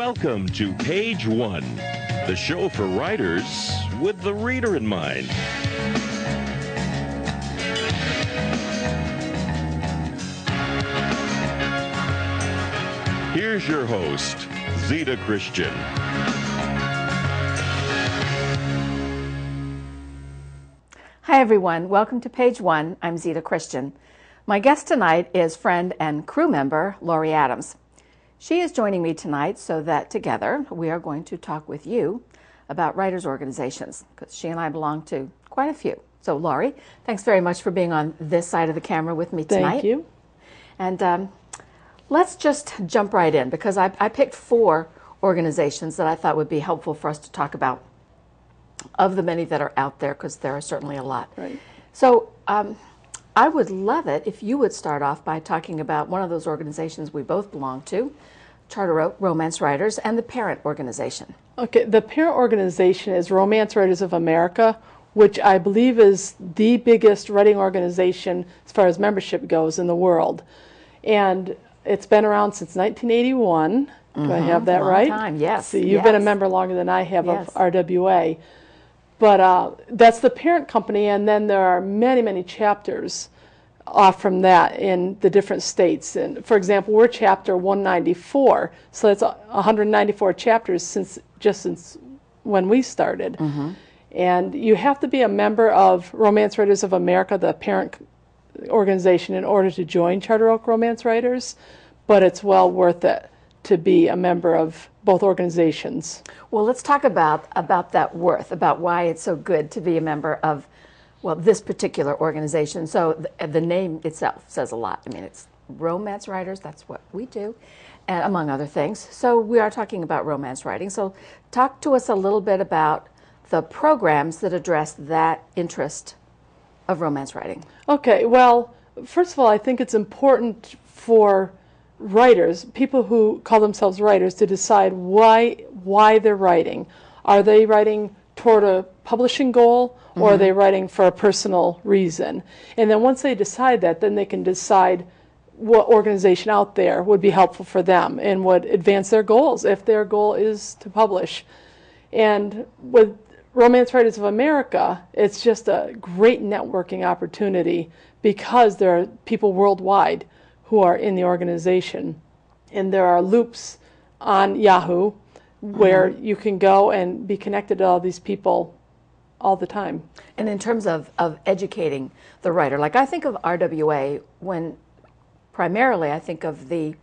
Welcome to Page One, the show for writers with the reader in mind. Here's your host, Zita Christian. Hi everyone, welcome to Page One. I'm Zita Christian. My guest tonight is friend and crew member Laurie Adams. She is joining me tonight so that together we are going to talk with you about writers' organizations, because she and I belong to quite a few. So Laurie, thanks very much for being on this side of the camera with me tonight. Thank you. And let's just jump right in, because I picked 4 organizations that I thought would be helpful for us to talk about, of the many that are out there, because there are certainly a lot. Right. So I would love it if you would start off by talking about one of those organizations we both belong to, Charter Oak Romance Writers, and the parent organization. Okay, the parent organization is Romance Writers of America, which I believe is the biggest writing organization as far as membership goes in the world. And it's been around since 1981. Do I have that Long right? time, yes. So you've been a member longer than I have Yes. of RWA. But that's the parent company, and then there are many, many chapters off from that in the different states. And for example, we're chapter 194, so that's 194 chapters since when we started. And you have to be a member of Romance Writers of America, the parent organization, in order to join Charter Oak Romance Writers, but it's well worth it to be a member of both organizations. Well, let's talk about that worth, about why it's so good to be a member of, well, this particular organization. So the name itself says a lot. I mean, it's romance writers, that's what we do, and among other things. So we are talking about romance writing. So talk to us a little bit about the programs that address that interest of romance writing. Okay, well, first of all, I think it's important for writers, people who call themselves writers, to decide why they're writing. Are they writing toward a publishing goal, or are they writing for a personal reason? And then once they decide that, then they can decide what organization out there would be helpful for them and would advance their goals if their goal is to publish. And with Romance Writers of America, it's just a great networking opportunity, because there are people worldwide who are in the organization. And there are loops on Yahoo where you can go and be connected to all these people all the time. And in terms of educating the writer, like I think of RWA when primarily I think of the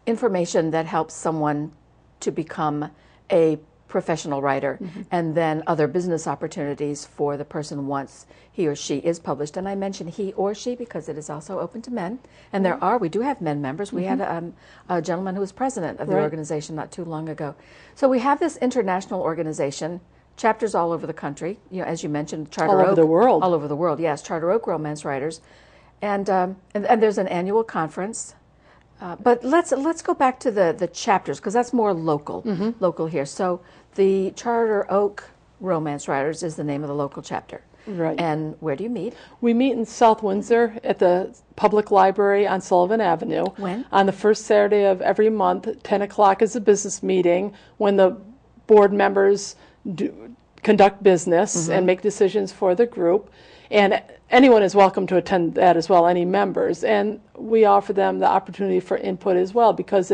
information that helps someone to become a professional writer, and then other business opportunities for the person once he or she is published. And I mention he or she because it is also open to men, and we do have men members. We had a gentleman who was president of the organization not too long ago. So we have this international organization, chapters all over the country, you know, as you mentioned, Charter Oak. All over the world. All over the world, yes, Charter Oak Romance Writers. And there's an annual conference. But let's go back to the chapters, because that's more local, local here. So the Charter Oak Romance Writers is the name of the local chapter. Right. And where do you meet? We meet in South Windsor at the Public Library on Sullivan Avenue. When? On the first Saturday of every month. 10 o'clock is a business meeting when the board members conduct business and make decisions for the group. And anyone is welcome to attend that as well, any members. And we offer them the opportunity for input as well, because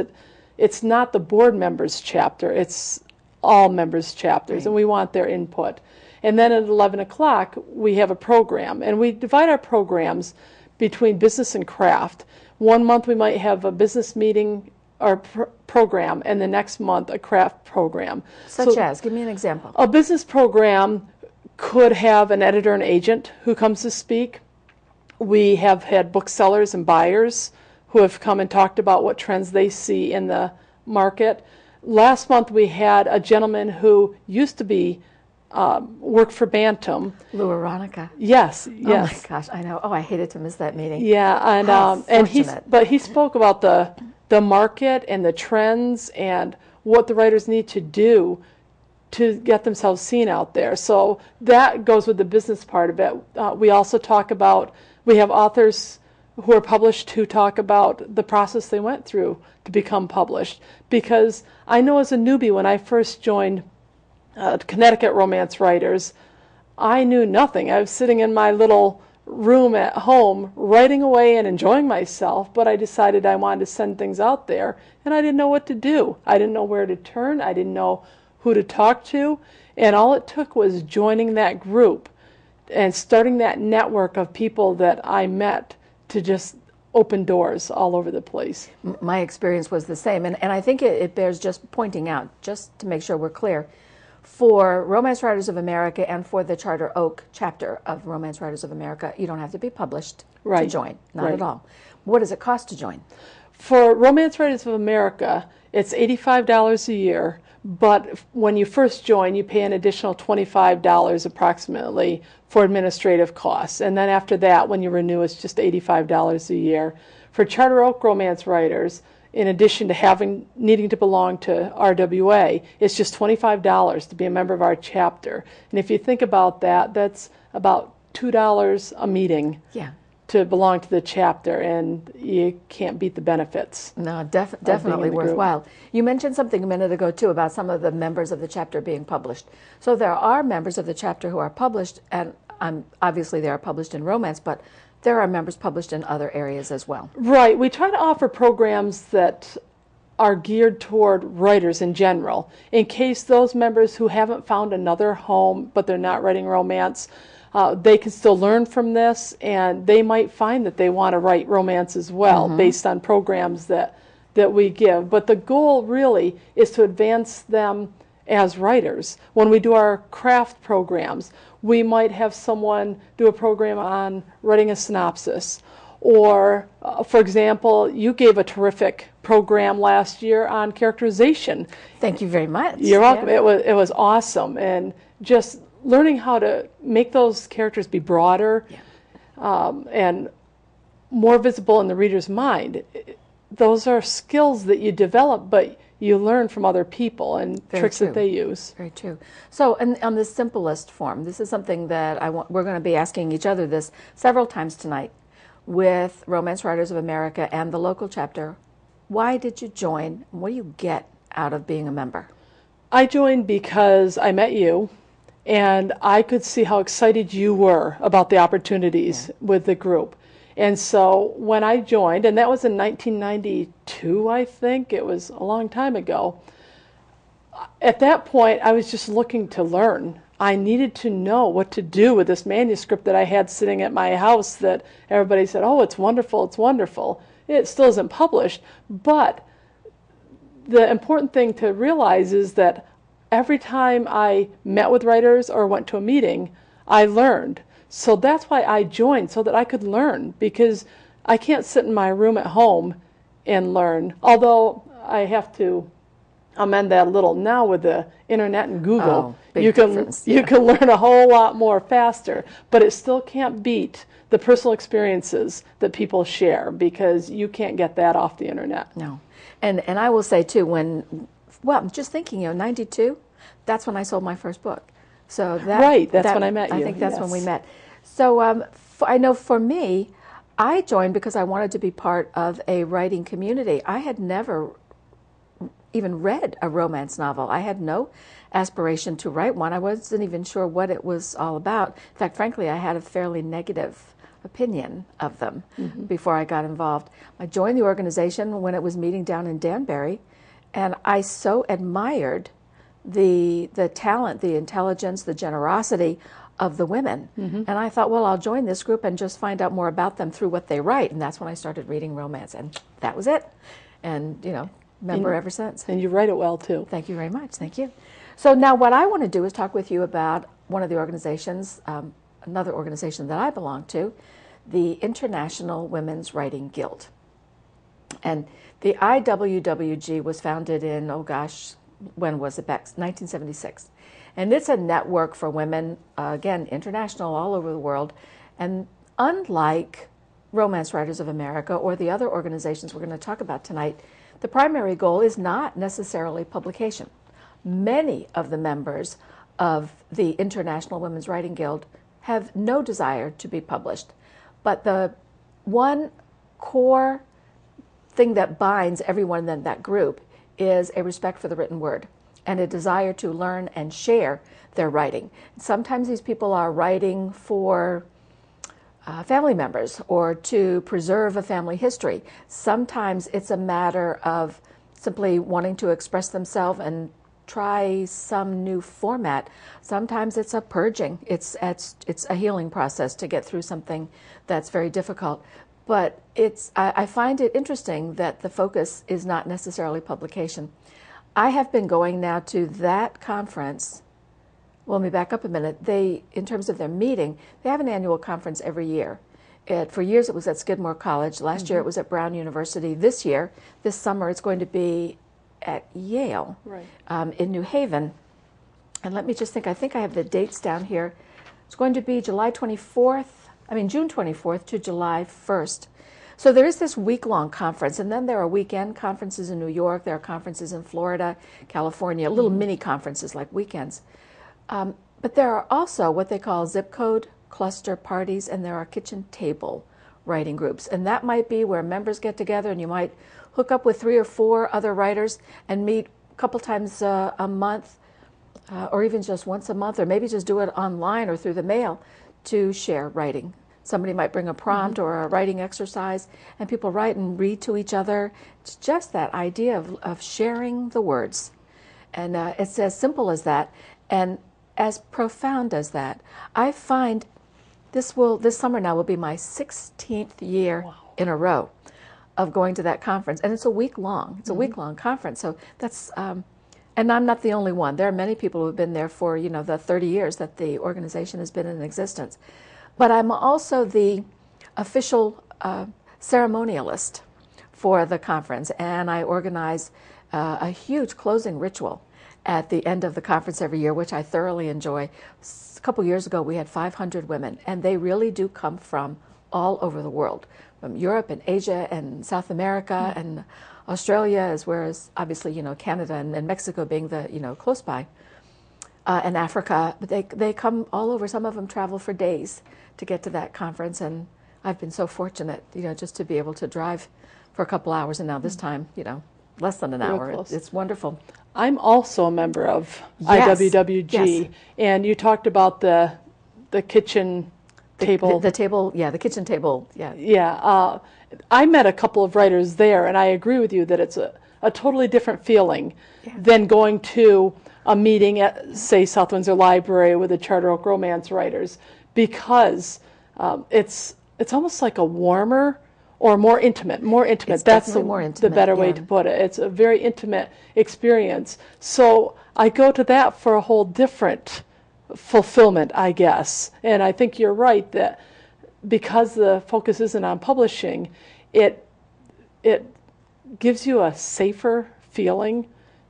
it's not the board members chapter, it's all members chapters, and we want their input. And then at 11 o'clock, we have a program. And we divide our programs between business and craft. One month we might have a business meeting or program, and the next month a craft program. Such as? Give me an example. A business program could have an editor and agent who comes to speak. We have had booksellers and buyers who have come and talked about what trends they see in the market. Last month we had a gentleman who used to be work for Bantam. Lou Aronica. Yes. Oh my gosh, I know. Oh, I hated to miss that meeting. Yeah, and he spoke about the market and the trends and what the writers need to do to get themselves seen out there. So that goes with the business part of it. We also talk about, we have authors who are published who talk about the process they went through to become published. Because I know as a newbie, when I first joined Connecticut Romance Writers, I knew nothing. I was sitting in my little room at home writing away and enjoying myself, but I decided I wanted to send things out there, and I didn't know what to do. I didn't know where to turn. I didn't know who to talk to, and all it took was joining that group and starting that network of people that I met to just open doors all over the place. My experience was the same, and I think it bears just pointing out, just to make sure we're clear, for Romance Writers of America and for the Charter Oak chapter of Romance Writers of America, you don't have to be published to join, not at all. What does it cost to join? For Romance Writers of America, it's $85 a year, but when you first join, you pay an additional $25 approximately for administrative costs. And then after that, when you renew, it's just $85 a year. For Charter Oak Romance Writers, in addition to needing to belong to RWA, it's just $25 to be a member of our chapter. And if you think about that, that's about $2 a meeting to belong to the chapter, and you can't beat the benefits. No, definitely worthwhile. You mentioned something a minute ago, too, about some of the members of the chapter being published. So there are members of the chapter who are published, and obviously they are published in romance, but there are members published in other areas as well. Right. We try to offer programs that are geared toward writers in general, in case those members who haven't found another home, but they're not writing romance, they can still learn from this, and they might find that they want to write romance as well, based on programs that we give. But the goal really is to advance them as writers. When we do our craft programs, we might have someone do a program on writing a synopsis. Or, for example, you gave a terrific program last year on characterization. Thank you very much. You're welcome. Yeah. It was awesome. And just learning how to make those characters be broader and more visible in the reader's mind. Those are skills that you develop, but you learn from other people and tricks that they use. Very true. So on the simplest form, this is something that we're going to be asking each other this several times tonight with Romance Writers of America and the local chapter. Why did you join? What do you get out of being a member? I joined because I met you, and I could see how excited you were about the opportunities with the group. And so when I joined, and that was in 1992, I think, it was a long time ago, at that point I was just looking to learn. I needed to know what to do with this manuscript that I had sitting at my house that everybody said, oh, it's wonderful, it's wonderful. It still isn't published, but the important thing to realize is that every time I met with writers or went to a meeting, I learned. So that's why I joined, so that I could learn, because I can't sit in my room at home and learn. Although I have to amend that a little now with the internet and Google. You can learn a whole lot more faster, but it still can't beat the personal experiences that people share, because you can't get that off the internet. No. And I will say too, just thinking, 92, that's when I sold my first book. So that's when I met you. I think that's when we met. So I know for me, I joined because I wanted to be part of a writing community. I had never even read a romance novel. I had no aspiration to write one. I wasn't even sure what it was all about. In fact, frankly, I had a fairly negative opinion of them before I got involved. I joined the organization when it was meeting down in Danbury, and I so admired the talent, the intelligence, the generosity of the women. And I thought, well, I'll join this group and just find out more about them through what they write. And that's when I started reading romance, and that was it. And, member ever since. And you write it well, too. Thank you very much. Thank you. So now what I want to do is talk with you about one of the organizations, another organization that I belong to, the International Women's Writing Guild. And the IWWG was founded in, when was it? Back 1976. And it's a network for women, again, international, all over the world. And unlike Romance Writers of America or the other organizations we're going to talk about tonight, the primary goal is not necessarily publication. Many of the members of the International Women's Writing Guild have no desire to be published. But the one core thing that binds everyone in that group is a respect for the written word and a desire to learn and share their writing. Sometimes these people are writing for family members or to preserve a family history. Sometimes it's a matter of simply wanting to express themselves and try some new format. Sometimes it's a purging. It's a healing process to get through something that's very difficult. But I find it interesting that the focus is not necessarily publication. I have been going now to that conference. Well, let me back up a minute. In terms of their meeting, they have an annual conference every year. For years it was at Skidmore College. Last year it was at Brown University. This summer, it's going to be at Yale, right, in New Haven. And let me just think. I think I have the dates down here. It's going to be June 24th to July 1st. So there is this week-long conference, and then there are weekend conferences in New York. There are conferences in Florida, California, little mini conferences like weekends. But there are also what they call zip code cluster parties, and there are kitchen table writing groups. And that might be where members get together, and you might hook up with 3 or 4 other writers and meet a couple times a month, or even just once a month, or maybe just do it online or through the mail to share writing. Somebody might bring a prompt or a writing exercise, and people write and read to each other. It's just that idea of sharing the words. And it's as simple as that, and as profound as that. I find this summer now will be my 16th year in a row of going to that conference, and it's a week long. It's a week-long conference, so that's. And I'm not the only one. There are many people who have been there for the 30 years that the organization has been in existence. But I'm also the official ceremonialist for the conference, and I organize a huge closing ritual at the end of the conference every year, which I thoroughly enjoy. A couple years ago, we had 500 women, and they really do come from all over the world, from Europe and Asia and South America and Australia, as well as obviously Canada and Mexico being the close by, and Africa. But they come all over. Some of them travel for days to get to that conference, and I've been so fortunate, just to be able to drive for a couple hours, and now this time, less than an hour. It's wonderful. I'm also a member of IWWG, and you talked about the kitchen table. The table, the kitchen table, I met a couple of writers there, and I agree with you that it's a totally different feeling than going to a meeting at, say, South Windsor Library with the Charter Oak Romance writers, because it's almost like a warmer or more intimate. It's That's more intimate, the better way to put it. It's a very intimate experience. So I go to that for a whole different fulfillment, I guess. And I think you're right that because the focus isn't on publishing, it gives you a safer feeling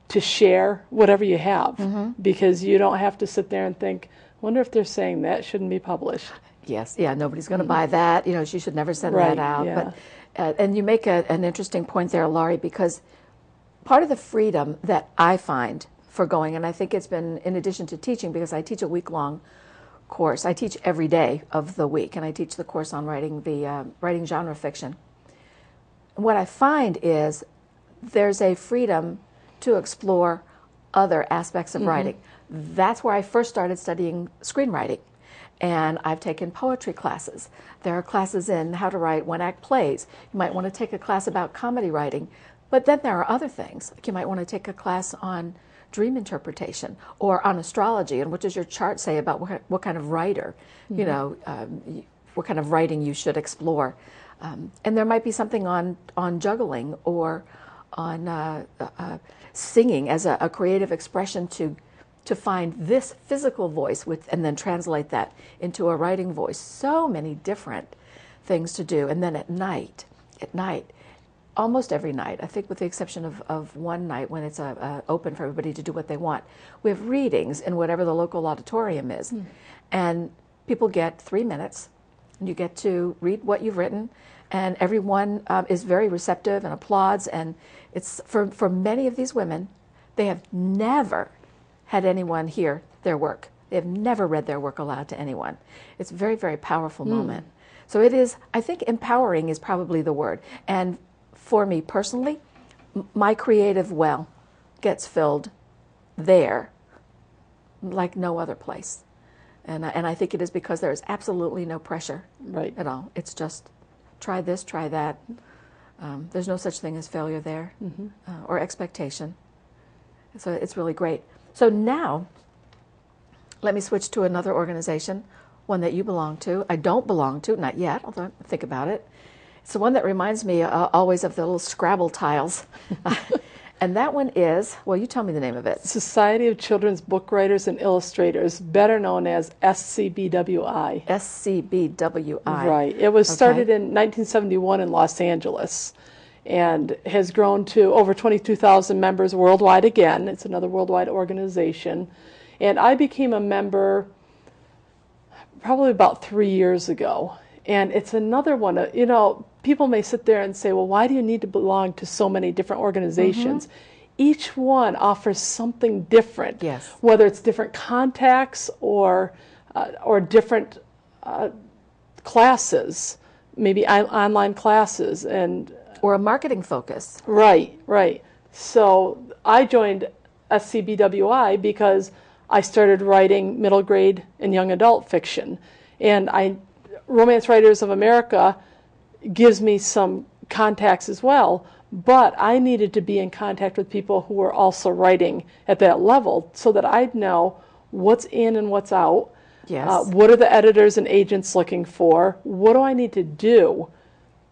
to share whatever you have, because you don't have to sit there and think, wonder if they're saying that shouldn't be published. Yes, nobody's going to buy that. She should never send that out. Yeah. But and you make an interesting point there, Laurie, because part of the freedom that I find for going, and I think it's been in addition to teaching, because I teach a week-long course. I teach every day of the week, and I teach the course on writing genre fiction. What I find is there's a freedom to explore other aspects of writing. That's where I first started studying screenwriting. And I've taken poetry classes. There are classes in how to write one-act plays. You might want to take a class about comedy writing. But then there are other things. Like you might want to take a class on dream interpretation or on astrology, and what does your chart say about what kind of writer, what kind of writing you should explore. And there might be something on juggling or on singing as a creative expression to find this physical voice and then translate that into a writing voice. So many different things to do. And then at night, almost every night, I think with the exception of one night when it's open for everybody to do what they want, we have readings in whatever the local auditorium is. And people get 3 minutes, and you get to read what you've written, and everyone is very receptive and applauds. And it's for many of these women, they have never had anyone hear their work. They have never read their work aloud to anyone. It's a very, very powerful moment. So it is, I think empowering is probably the word. And for me personally, my creative well gets filled there like no other place. And I think it is because there is absolutely no pressure at all. It's just try this, try that. There's no such thing as failure there or expectation. So it's really great. So now, let me switch to another organization, one that you belong to. I don't belong to, not yet, although I think about it. It's the one that reminds me always of the little Scrabble tiles. And that one is, well, you tell me the name of it. Society of Children's Book Writers and Illustrators, better known as SCBWI. SCBWI. Right. It was started in 1971 in Los Angeles and has grown to over 22,000 members worldwide again. It's another worldwide organization. And I became a member probably about 3 years ago. And it's another one, you know, people may sit there and say, well, why do you need to belong to so many different organizations? Each one offers something different, whether it's different contacts or different classes, maybe online classes. Or a marketing focus. Right. So I joined SCBWI because I started writing middle grade and young adult fiction. And Romance Writers of America gives me some contacts as well, but I needed to be in contact with people who were also writing at that level so that I'd know what's in and what's out. What are the editors and agents looking for? What do I need to do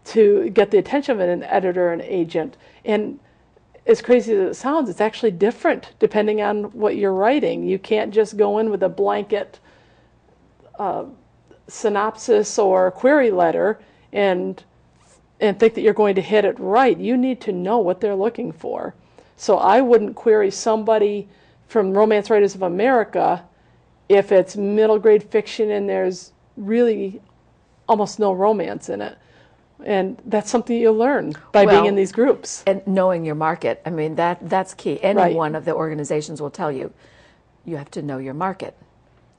to get the attention of an editor and agent? And as crazy as it sounds, it's actually different depending on what you're writing. You can't just go in with a blanket synopsis or query letter and think that you're going to hit it right. You need to know what they're looking for. So I wouldn't query somebody from Romance Writers of America if it's middle grade fiction and there's really almost no romance in it. And that's something you learn by being in these groups. And knowing your market. I mean, that's key. Any one of the organizations will tell you, you have to know your market.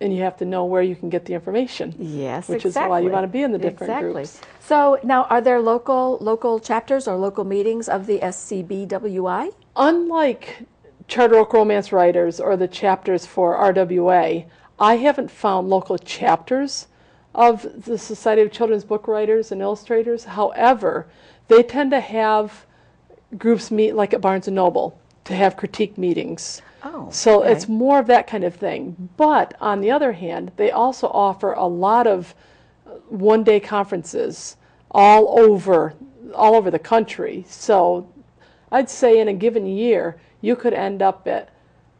And you have to know where you can get the information. Yes, which is why you want to be in the different groups. So now, are there local chapters or local meetings of the SCBWI? Unlike Charter Oak Romance Writers or the chapters for RWA, I haven't found local chapters of the Society of Children's Book Writers and Illustrators. However, they tend to have groups meet like at Barnes & Noble to have critique meetings. So it's more of that kind of thing. But on the other hand, they also offer a lot of one-day conferences all over the country. So I'd say in a given year, you could end up at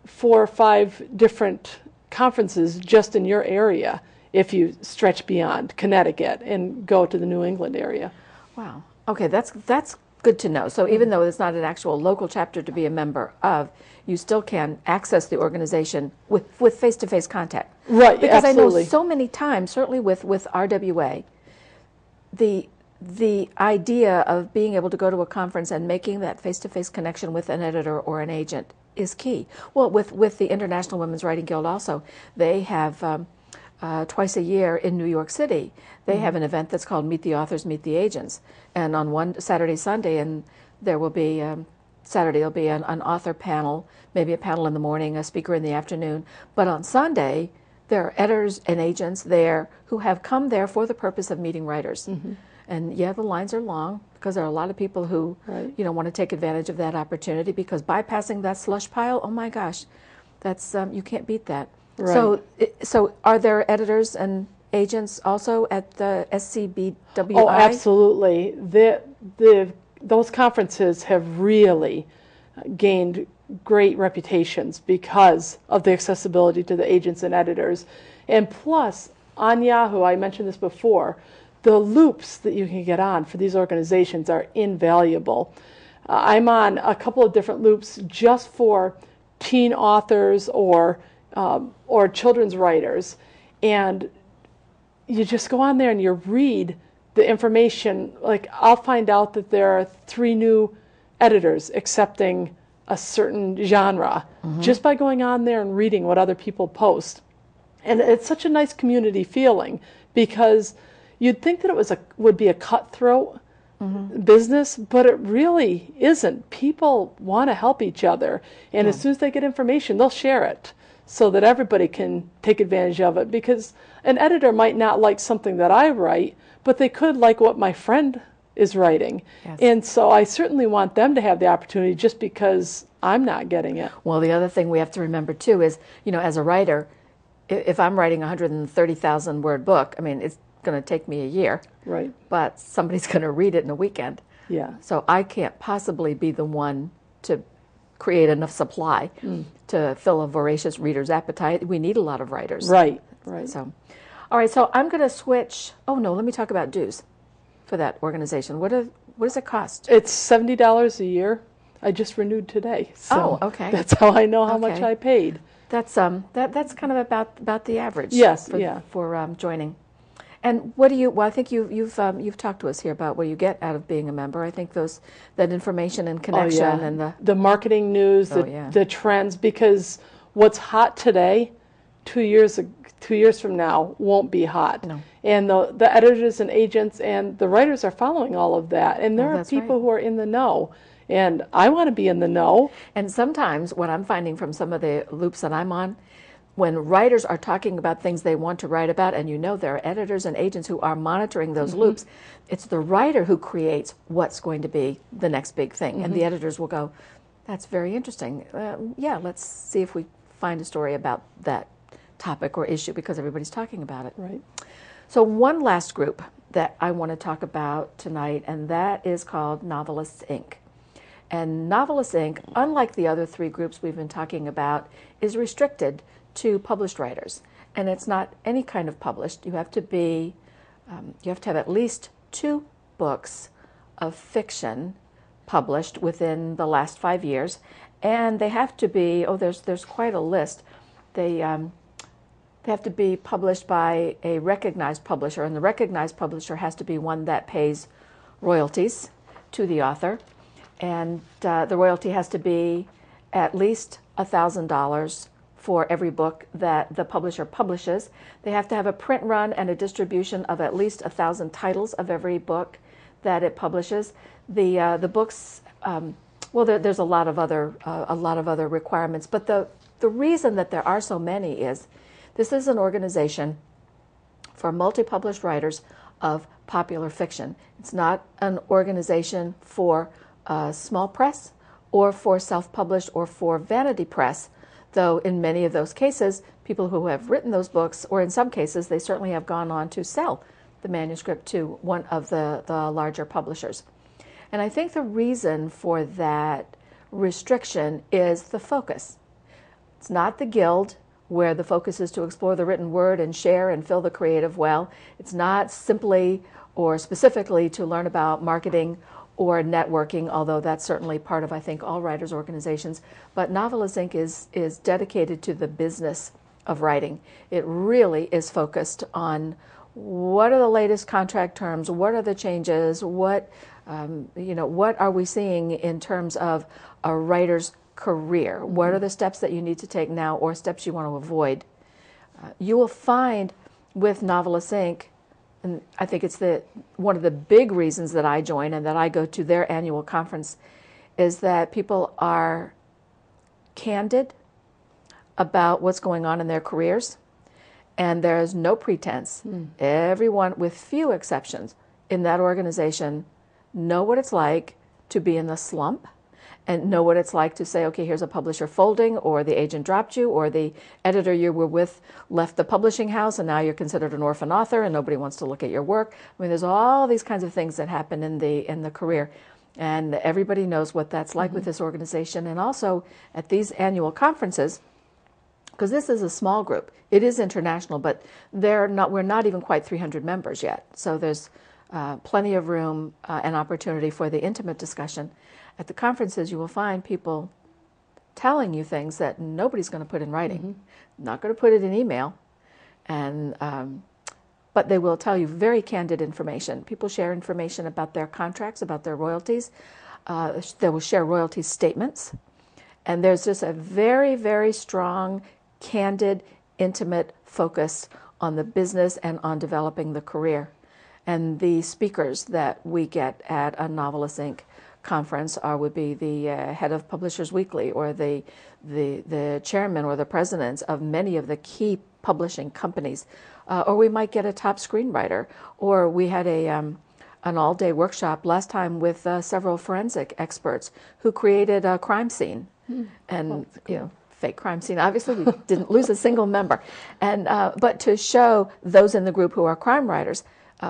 4 or 5 different conferences just in your area if you stretch beyond Connecticut and go to the New England area. Wow. Okay, that's good to know. So even though it's not an actual local chapter to be a member of, you still can access the organization with face-to-face contact. Right, because absolutely. I know so many times, certainly with RWA, the idea of being able to go to a conference and making that face-to-face connection with an editor or an agent is key. Well, with the International Women's Writing Guild also, they have twice a year in New York City, they have an event that's called Meet the Authors, Meet the Agents. And on one Saturday, Sunday, and there will be Saturday, there'll be an author panel, maybe a panel in the morning, a speaker in the afternoon. But on Sunday, there are editors and agents there who have come there for the purpose of meeting writers. And the lines are long because there are a lot of people who want to take advantage of that opportunity, because bypassing that slush pile, oh my gosh, that's you can't beat that. Right. So are there editors and agents also at the SCBWI? Oh, absolutely. Those conferences have really gained great reputations because of the accessibility to the agents and editors. And plus, on Yahoo, I mentioned this before, the loops that you can get on for these organizations are invaluable. I'm on a couple of different loops just for teen authors or children's writers, and you just go on there and you read the information. Like, I'll find out that there are 3 new editors accepting a certain genre just by going on there and reading what other people post. And it's such a nice community feeling because you'd think that it would be a cutthroat business, but it really isn't. People want to help each other, and as soon as they get information, they'll share it so that everybody can take advantage of it, because an editor might not like something that I write, but they could like what my friend is writing. Yes. And so I certainly want them to have the opportunity just because I'm not getting it. Well, the other thing we have to remember too is, as a writer, if I'm writing a 130,000 word book, I mean, it's going to take me a year. Right. But somebody's going to read it in a weekend. Yeah. So I can't possibly be the one to create enough supply to fill a voracious reader's appetite. We need a lot of writers. Right. Right. So, all right. So I'm going to switch. Oh no, let me talk about dues for that organization. What does it cost? It's $70 a year. I just renewed today. So okay. That's how I know how much I paid. That's that's kind of about the average. Yes. For joining. And what do you? Well, I think you've talked to us here about what you get out of being a member. I think that information and connection and the marketing news, the trends. Because what's hot today, 2 years from now won't be hot. No. And the editors and agents and the writers are following all of that. And there are people who are in the know. And I want to be in the know. And sometimes what I'm finding from some of the loops that I'm on, when writers are talking about things they want to write about, and there are editors and agents who are monitoring those loops, it's the writer who creates what's going to be the next big thing. And the editors will go, that's very interesting. Let's see if we find a story about that topic or issue because everybody's talking about it. Right. So one last group that I want to talk about tonight, and that is called Novelists, Inc. And Novelists, Inc., unlike the other three groups we've been talking about, is restricted to published writers. And it's not any kind of published. You have to have at least 2 books of fiction published within the last 5 years. And they have to be, there's quite a list. They have to be published by a recognized publisher, and the recognized publisher has to be one that pays royalties to the author. And the royalty has to be at least $1,000 for every book that the publisher publishes. They have to have a print run and a distribution of at least 1,000 titles of every book that it publishes. The books, there's a lot of other requirements. But the reason that there are so many is this is an organization for multi-published writers of popular fiction. It's not an organization for small press or for self-published or for vanity press, though in many of those cases, people who have written those books, or in some cases, they certainly have gone on to sell the manuscript to one of the larger publishers. And I think the reason for that restriction is the focus. It's not the guild, where the focus is to explore the written word and share and fill the creative well. It's not simply or specifically to learn about marketing or networking, although that's certainly part of, I think, all writers' organizations. But Novelists, Inc. is dedicated to the business of writing. It really is focused on what are the latest contract terms, what are the changes, what are we seeing in terms of a writer's career? What are the steps that you need to take now or steps you want to avoid? You will find with Novelists, Inc., and I think it's one of the big reasons that I join and that I go to their annual conference, is that people are candid about what's going on in their careers, and there's no pretense. Everyone, with few exceptions, in that organization know what it's like to be in the slump and know what it's like to say, okay, here's a publisher folding, or the agent dropped you, or the editor you were with left the publishing house and now you're considered an orphan author and nobody wants to look at your work. I mean, there's all these kinds of things that happen in the career. And everybody knows what that's like with this organization. And also at these annual conferences, because this is a small group, it is international, but we're not even quite 300 members yet. So there's plenty of room and opportunity for the intimate discussion. At the conferences, you will find people telling you things that nobody's going to put in writing, not going to put it in email, and but they will tell you very candid information. People share information about their contracts, about their royalties. They will share royalty statements, and there's just a very, very strong, candid, intimate focus on the business and on developing the career. And the speakers that we get at a Novelist Inc. conference would be the head of Publishers Weekly, or the chairman or the presidents of many of the key publishing companies. Or we might get a top screenwriter. Or we had an all-day workshop last time with several forensic experts who created a crime scene. And, fake crime scene. Obviously, we didn't lose a single member. And but to show those in the group who are crime writers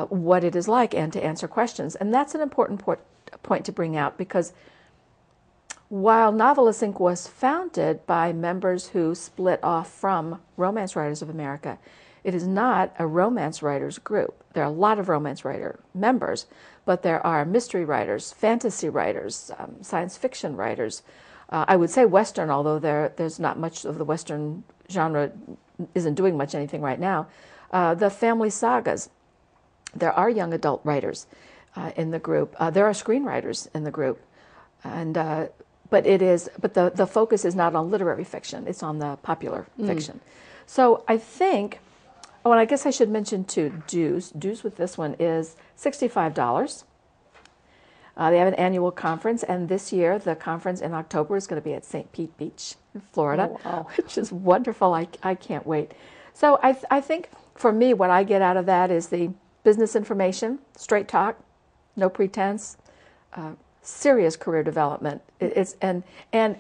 what it is like and to answer questions. And that's an important point to bring out, because while Novelist Inc. was founded by members who split off from Romance Writers of America, it is not a romance writers group. There are a lot of romance writer members, but there are mystery writers, fantasy writers, science fiction writers. I would say Western, although there's not much of the Western genre, isn't doing much anything right now. The family sagas. There are young adult writers in the group. There are screenwriters in the group, and but the focus is not on literary fiction. It's on the popular fiction. So I think. Oh, and I guess I should mention too, dues. Dues with this one is $65. They have an annual conference, and this year the conference in October is going to be at St. Pete Beach in Florida, which is wonderful. I can't wait. So I think for me, what I get out of that is the business information, straight talk, no pretense, serious career development. And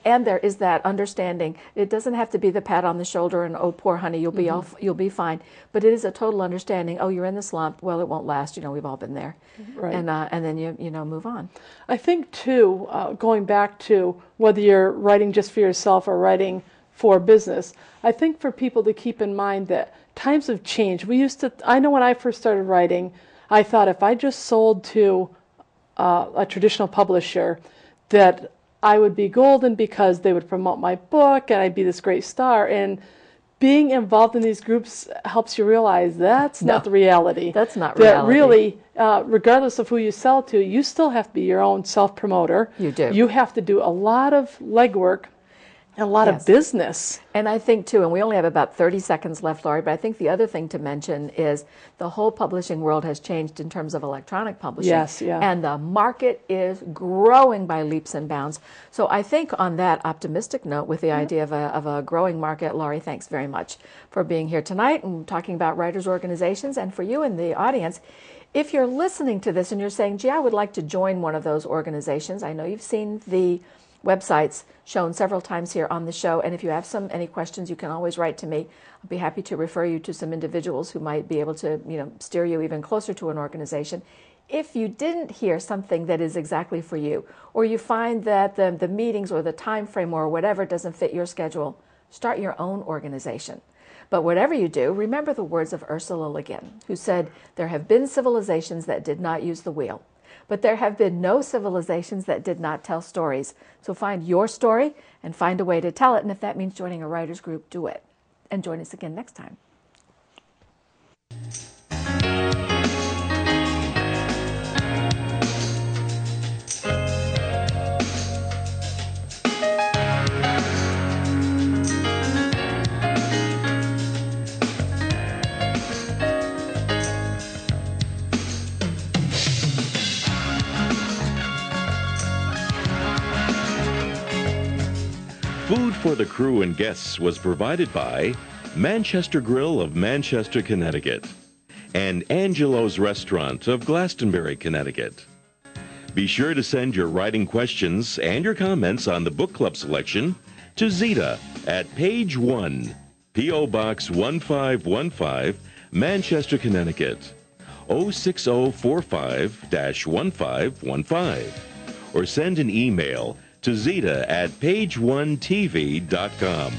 there is that understanding. It doesn't have to be the pat on the shoulder and, oh, poor honey, you'll be fine. But it is a total understanding. Oh, you're in the slump. Well, it won't last. We've all been there. Right. And then you move on. I think too, going back to whether you're writing just for yourself or writing for business, I think for people to keep in mind that times have changed. I know when I first started writing, I thought if I just sold to a traditional publisher, that I would be golden because they would promote my book and I'd be this great star. And being involved in these groups helps you realize that's not the reality. That's not reality. That really, regardless of who you sell to, you still have to be your own self-promoter. You do. You have to do a lot of legwork, a lot of business. And I think, too, and we only have about 30 seconds left, Laurie, but I think the other thing to mention is the whole publishing world has changed in terms of electronic publishing. Yes, yeah. And the market is growing by leaps and bounds. So I think on that optimistic note, with the idea of a growing market, Laurie, thanks very much for being here tonight and talking about writers' organizations. And for you in the audience, if you're listening to this and you're saying, gee, I would like to join one of those organizations, I know you've seen the websites shown several times here on the show, and if you have any questions, you can always write to me. I'll be happy to refer you to some individuals who might be able to, steer you even closer to an organization. If you didn't hear something that is exactly for you, or you find that the meetings or the time frame or whatever doesn't fit your schedule, start your own organization. But whatever you do, remember the words of Ursula Le Guin, who said, "There have been civilizations that did not use the wheel, but there have been no civilizations that did not tell stories." So find your story and find a way to tell it. And if that means joining a writers group, do it. And join us again next time. Food for the crew and guests was provided by Manchester Grill of Manchester, Connecticut, and Angelo's Restaurant of Glastonbury, Connecticut. Be sure to send your writing questions and your comments on the book club selection to Zita at page 1, P.O. Box 1515, Manchester, Connecticut, 06045-1515, or send an email to Zita at page1tv.com.